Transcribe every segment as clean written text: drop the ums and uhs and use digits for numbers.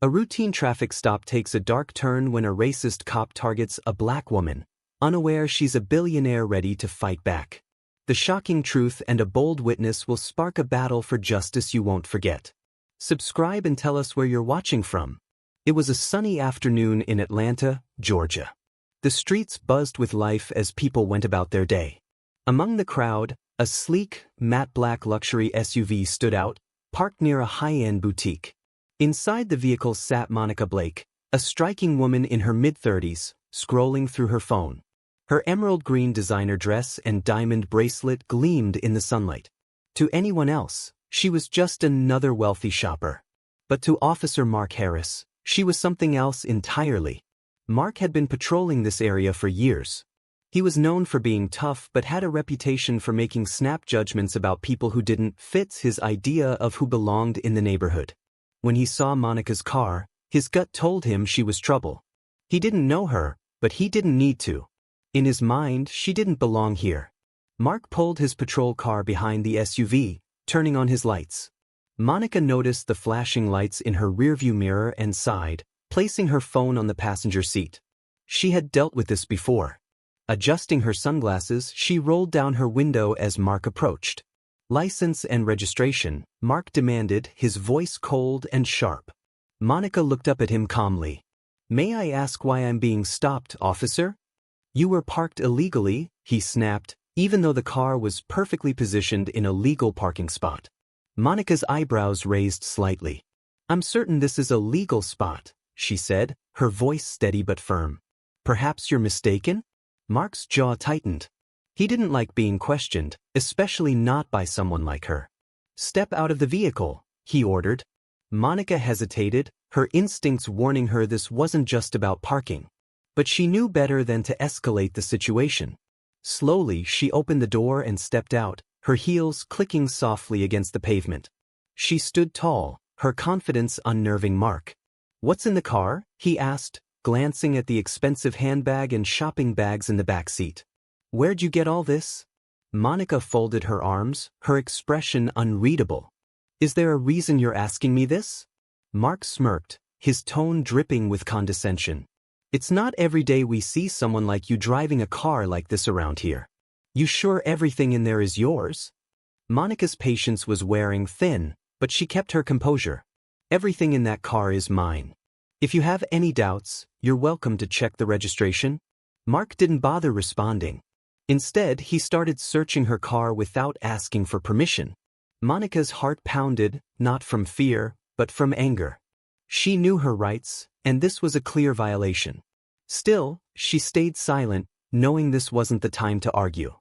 A routine traffic stop takes a dark turn when a racist cop targets a black woman, unaware she's a billionaire ready to fight back. The shocking truth and a bold witness will spark a battle for justice you won't forget. Subscribe and tell us where you're watching from. It was a sunny afternoon in Atlanta, Georgia. The streets buzzed with life as people went about their day. Among the crowd, a sleek, matte black luxury SUV stood out, parked near a high-end boutique. Inside the vehicle sat Monica Blake, a striking woman in her mid-30s, scrolling through her phone. Her emerald green designer dress and diamond bracelet gleamed in the sunlight. To anyone else, she was just another wealthy shopper. But to Officer Mark Harris, she was something else entirely. Mark had been patrolling this area for years. He was known for being tough but had a reputation for making snap judgments about people who didn't fit his idea of who belonged in the neighborhood. When he saw Monica's car, his gut told him she was trouble. He didn't know her, but he didn't need to. In his mind, she didn't belong here. Mark pulled his patrol car behind the SUV, turning on his lights. Monica noticed the flashing lights in her rearview mirror and sighed, placing her phone on the passenger seat. She had dealt with this before. Adjusting her sunglasses, she rolled down her window as Mark approached. "License and registration," Mark demanded, his voice cold and sharp. Monica looked up at him calmly. "May I ask why I'm being stopped, officer?" "You were parked illegally," he snapped, even though the car was perfectly positioned in a legal parking spot. Monica's eyebrows raised slightly. "I'm certain this is a legal spot," she said, her voice steady but firm. "Perhaps you're mistaken?" Mark's jaw tightened. He didn't like being questioned, especially not by someone like her. "Step out of the vehicle," he ordered. Monica hesitated, her instincts warning her this wasn't just about parking. But she knew better than to escalate the situation. Slowly, she opened the door and stepped out, her heels clicking softly against the pavement. She stood tall, her confidence unnerving Mark. "What's in the car?" he asked, glancing at the expensive handbag and shopping bags in the back seat. "Where'd you get all this?" Monica folded her arms, her expression unreadable. "Is there a reason you're asking me this?" Mark smirked, his tone dripping with condescension. "It's not every day we see someone like you driving a car like this around here. You sure everything in there is yours?" Monica's patience was wearing thin, but she kept her composure. "Everything in that car is mine. If you have any doubts, you're welcome to check the registration." Mark didn't bother responding. Instead, he started searching her car without asking for permission. Monica's heart pounded, not from fear, but from anger. She knew her rights, and this was a clear violation. Still, she stayed silent, knowing this wasn't the time to argue.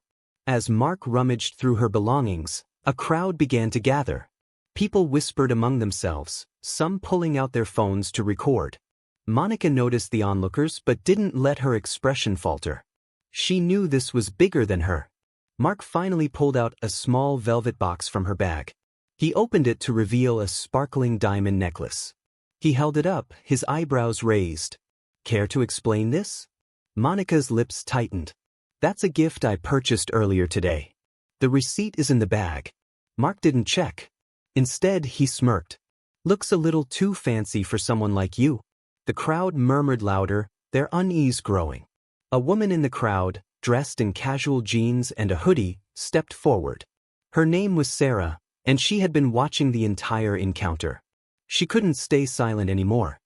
As Mark rummaged through her belongings, a crowd began to gather. People whispered among themselves, some pulling out their phones to record. Monica noticed the onlookers but didn't let her expression falter. She knew this was bigger than her. Mark finally pulled out a small velvet box from her bag. He opened it to reveal a sparkling diamond necklace. He held it up, his eyebrows raised. "Care to explain this?" Monica's lips tightened. "That's a gift I purchased earlier today. The receipt is in the bag." Mark didn't check. Instead, he smirked. "Looks a little too fancy for someone like you." The crowd murmured louder, their unease growing. A woman in the crowd, dressed in casual jeans and a hoodie, stepped forward. Her name was Sarah, and she had been watching the entire encounter. She couldn't stay silent anymore.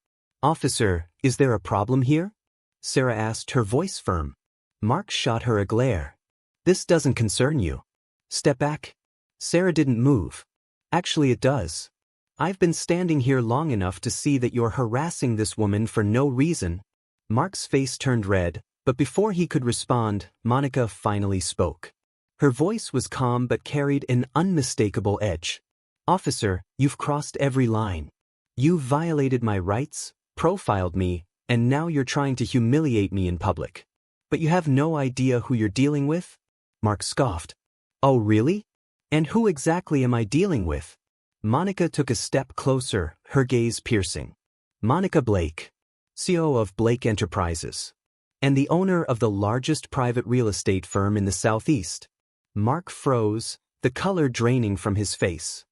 "Officer, is there a problem here?" Sarah asked, her voice firm. Mark shot her a glare. "This doesn't concern you. Step back." Sarah didn't move. "Actually, it does. I've been standing here long enough to see that you're harassing this woman for no reason." Mark's face turned red, but before he could respond, Monica finally spoke. Her voice was calm but carried an unmistakable edge. "Officer, you've crossed every line. You've violated my rights, profiled me, and now you're trying to humiliate me in public. But you have no idea who you're dealing with?" Mark scoffed. "Oh, really? And who exactly am I dealing with?" Monica took a step closer, her gaze piercing. "Monica Blake, CEO of Blake Enterprises, and the owner of the largest private real estate firm in the Southeast." Mark froze, the color draining from his face.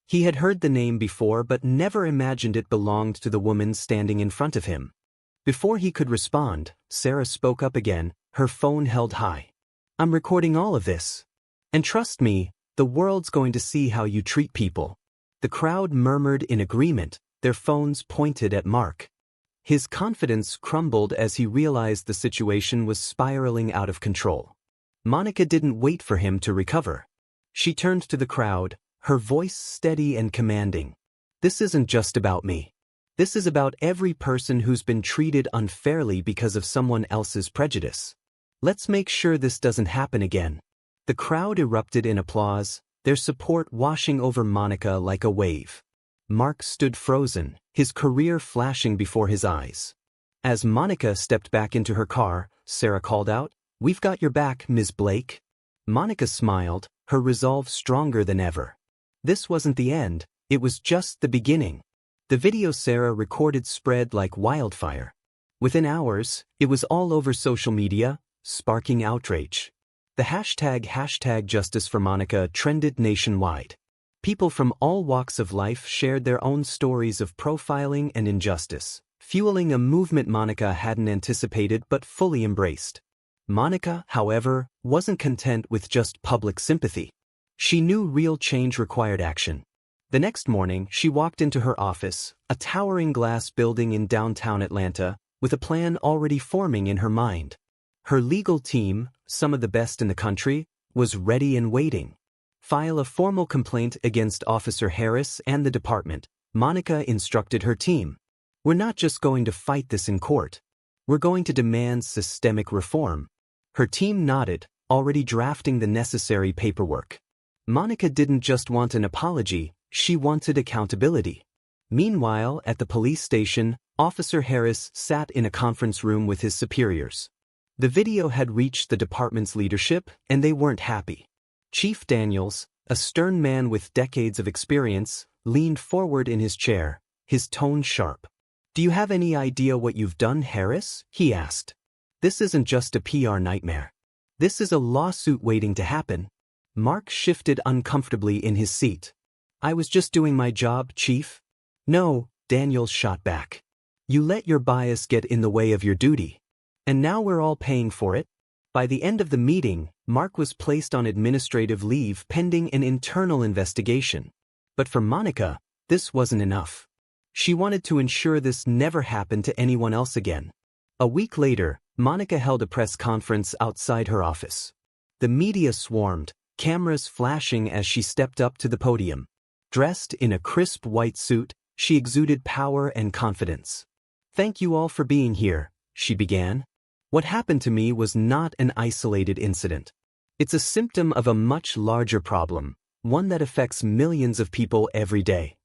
He had heard the name before but never imagined it belonged to the woman standing in front of him. Before he could respond, Sarah spoke up again, her phone held high. "I'm recording all of this. And trust me, the world's going to see how you treat people." The crowd murmured in agreement, their phones pointed at Mark. His confidence crumbled as he realized the situation was spiraling out of control. Monica didn't wait for him to recover. She turned to the crowd, her voice steady and commanding. "This isn't just about me. This is about every person who's been treated unfairly because of someone else's prejudice. Let's make sure this doesn't happen again." The crowd erupted in applause, their support washing over Monica like a wave. Mark stood frozen, his career flashing before his eyes. As Monica stepped back into her car, Sarah called out, "We've got your back, Ms. Blake." Monica smiled, her resolve stronger than ever. This wasn't the end, it was just the beginning. The video Sarah recorded spread like wildfire. Within hours, it was all over social media, sparking outrage. The hashtag Justice for Monica trended nationwide. People from all walks of life shared their own stories of profiling and injustice, fueling a movement Monica hadn't anticipated but fully embraced. Monica, however, wasn't content with just public sympathy. She knew real change required action. The next morning, she walked into her office, a towering glass building in downtown Atlanta, with a plan already forming in her mind. Her legal team, some of the best in the country, was ready and waiting. "File a formal complaint against Officer Harris and the department," Monica instructed her team. "We're not just going to fight this in court. We're going to demand systemic reform." Her team nodded, already drafting the necessary paperwork. Monica didn't just want an apology, she wanted accountability. Meanwhile, at the police station, Officer Harris sat in a conference room with his superiors. The video had reached the department's leadership, and they weren't happy. Chief Daniels, a stern man with decades of experience, leaned forward in his chair, his tone sharp. "Do you have any idea what you've done, Harris?" he asked. "This isn't just a PR nightmare. This is a lawsuit waiting to happen." Mark shifted uncomfortably in his seat. "I was just doing my job, Chief." "No," Daniels shot back. "You let your bias get in the way of your duty. And now we're all paying for it." By the end of the meeting, Mark was placed on administrative leave pending an internal investigation. But for Monica, this wasn't enough. She wanted to ensure this never happened to anyone else again. A week later, Monica held a press conference outside her office. The media swarmed, cameras flashing as she stepped up to the podium. Dressed in a crisp white suit, she exuded power and confidence. "Thank you all for being here," she began. "What happened to me was not an isolated incident. It's a symptom of a much larger problem, one that affects millions of people every day.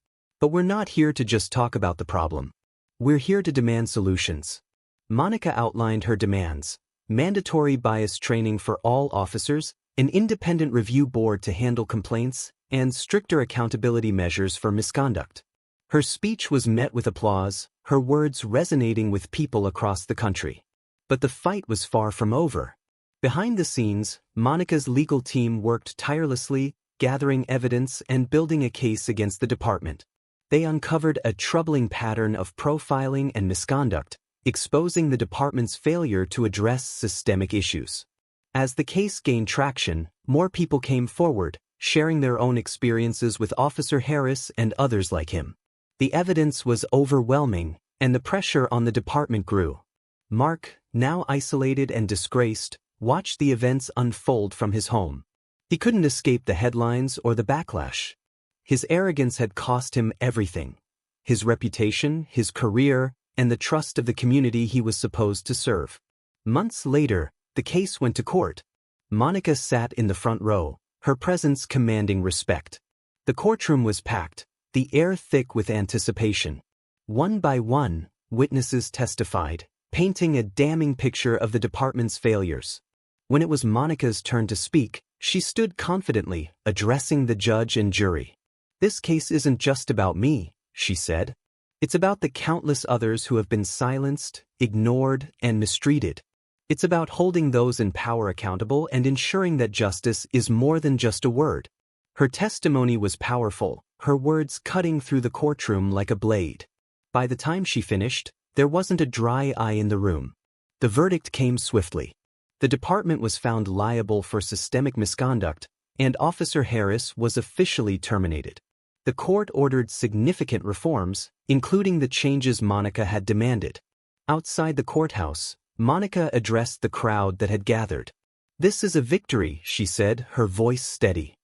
But we're not here to just talk about the problem. We're here to demand solutions." Monica outlined her demands: mandatory bias training for all officers, an independent review board to handle complaints, and stricter accountability measures for misconduct. Her speech was met with applause, her words resonating with people across the country. But the fight was far from over. Behind the scenes, Monica's legal team worked tirelessly, gathering evidence and building a case against the department. They uncovered a troubling pattern of profiling and misconduct, exposing the department's failure to address systemic issues. As the case gained traction, more people came forward, sharing their own experiences with Officer Harris and others like him. The evidence was overwhelming, and the pressure on the department grew. Mark, now isolated and disgraced, watched the events unfold from his home. He couldn't escape the headlines or the backlash. His arrogance had cost him everything: his reputation, his career, and the trust of the community he was supposed to serve. Months later, the case went to court. Monica sat in the front row, her presence commanding respect. The courtroom was packed, the air thick with anticipation. One by one, witnesses testified, painting a damning picture of the department's failures. When it was Monica's turn to speak, she stood confidently, addressing the judge and jury. "This case isn't just about me," she said. "It's about the countless others who have been silenced, ignored, and mistreated. It's about holding those in power accountable and ensuring that justice is more than just a word." Her testimony was powerful, her words cutting through the courtroom like a blade. By the time she finished, there wasn't a dry eye in the room. The verdict came swiftly. The department was found liable for systemic misconduct, and Officer Harris was officially terminated. The court ordered significant reforms, including the changes Monica had demanded. Outside the courthouse, Monica addressed the crowd that had gathered. "This is a victory," she said, her voice steady.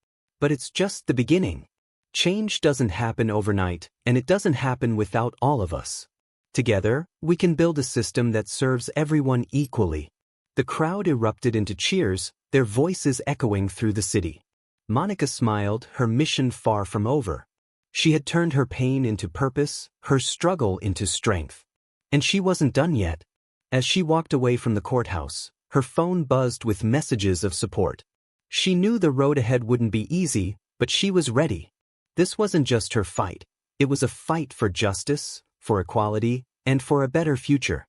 "But it's just the beginning. Change doesn't happen overnight, and it doesn't happen without all of us. Together, we can build a system that serves everyone equally." The crowd erupted into cheers, their voices echoing through the city. Monica smiled, her mission far from over. She had turned her pain into purpose, her struggle into strength. And she wasn't done yet. As she walked away from the courthouse, her phone buzzed with messages of support. She knew the road ahead wouldn't be easy, but she was ready. This wasn't just her fight. It was a fight for justice, for equality, and for a better future.